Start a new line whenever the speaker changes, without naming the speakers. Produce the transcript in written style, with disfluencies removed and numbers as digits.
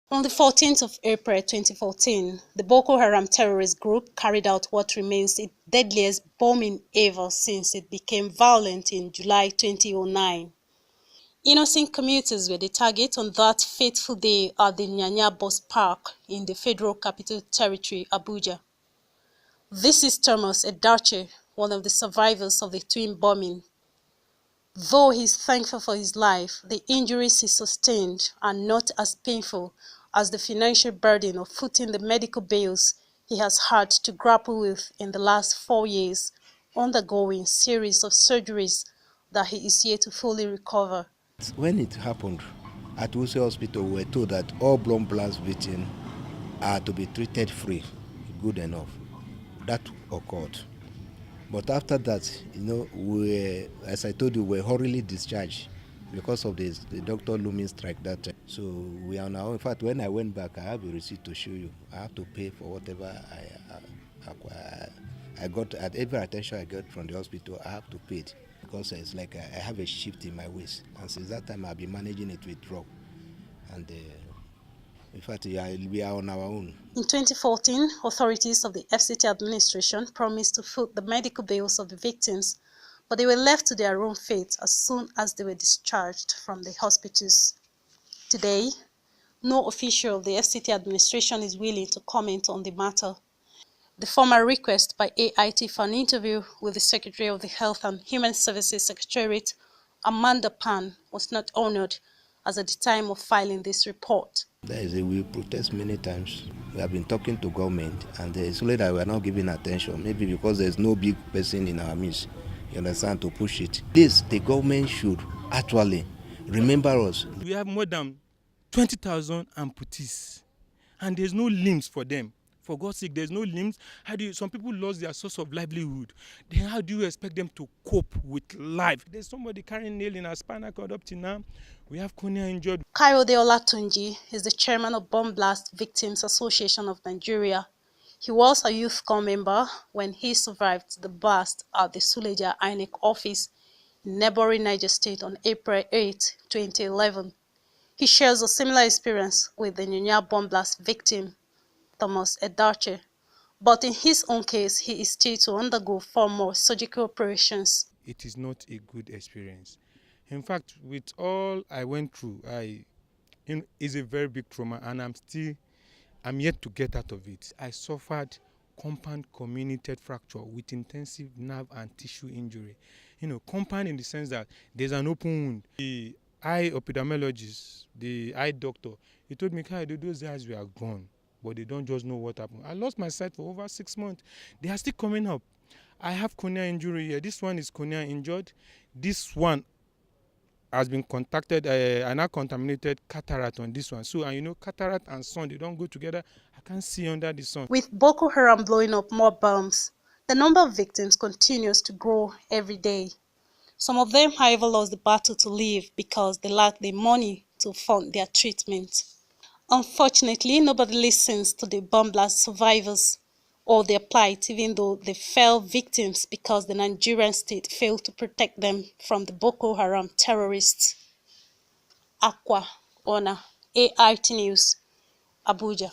On the 14th of April 2014, the Boko Haram terrorist group carried out what remains its deadliest bombing ever since it became violent in July 2009. Innocent commuters were the target on that fateful day at the Nyanya Bus Park in the Federal Capital Territory Abuja. This is Thomas Edache, one of the survivors of the twin bombing. Though he is thankful for his life, the injuries he sustained are not as painful as the financial burden of footing the medical bills he has had to grapple with in the last 4 years, undergoing a series of surgeries that he is yet to fully recover.
When it happened at Wuse Hospital, we were told that all blood blast victims are to be treated free, good enough. That occurred. But after that, as I told you, we were hurriedly discharged because of the doctor looming strike that time. So we are now, in fact, when I went back, I have a receipt to show you. I have to pay for whatever I got, at every attention I got from the hospital, I have to pay it. Because it's like I have a shift in my waist. And since that time, I've been managing it with drug. And in fact, we are on our own.
In 2014, authorities of the FCT Administration promised to foot the medical bills of the victims, but they were left to their own fate as soon as they were discharged from the hospitals. Today, no official of the FCT Administration is willing to comment on the matter. The former request by AIT for an interview with the Secretary of the Health and Human Services Secretariat, Amanda Pan, was not honored as at the time of filing this report.
We protest many times. We have been talking to government, and it's only that we are not giving attention. Maybe because there's no big person in our midst, you understand, to push it. This, the government should actually remember us.
We have more than 20,000 amputees, and there's no limbs for them. For God's sake, there's no limbs. Some people lost their source of livelihood. Then how do you expect them to cope with life? There's somebody carrying nail in our spinal cord up to now. We have cornea injured.
Kayode Olatunji is the chairman of Bomb Blast Victims Association of Nigeria. He was a youth corps member when he survived the blast at the Suleja INEC office in neighboring Niger State on April 8, 2011. He shares a similar experience with the Nyanya bomb blast victim, Thomas Edache, but in his own case, he is still to undergo 4 more surgical operations.
It is not a good experience. In fact, with all I went through, it's a very big trauma, and I'm yet to get out of it. I suffered compound comminuted fracture with intensive nerve and tissue injury. Compound in the sense that there's an open wound. The eye epidemiologist, the eye doctor, he told me, those eyes were gone, but they don't just know what happened. I lost my sight for over 6 months. They are still coming up. I have cornea injury here. This one is cornea injured. This one has been contacted, and now contaminated cataract on this one. So, cataract and sun, they don't go together. I can't see under the sun.
With Boko Haram blowing up more bombs, the number of victims continues to grow every day. Some of them, however, lost the battle to live because they lack the money to fund their treatment. Unfortunately, nobody listens to the bomb blast survivors or their plight, even though they fell victims because the Nigerian state failed to protect them from the Boko Haram terrorists. Aqua Ona, AIT News, Abuja.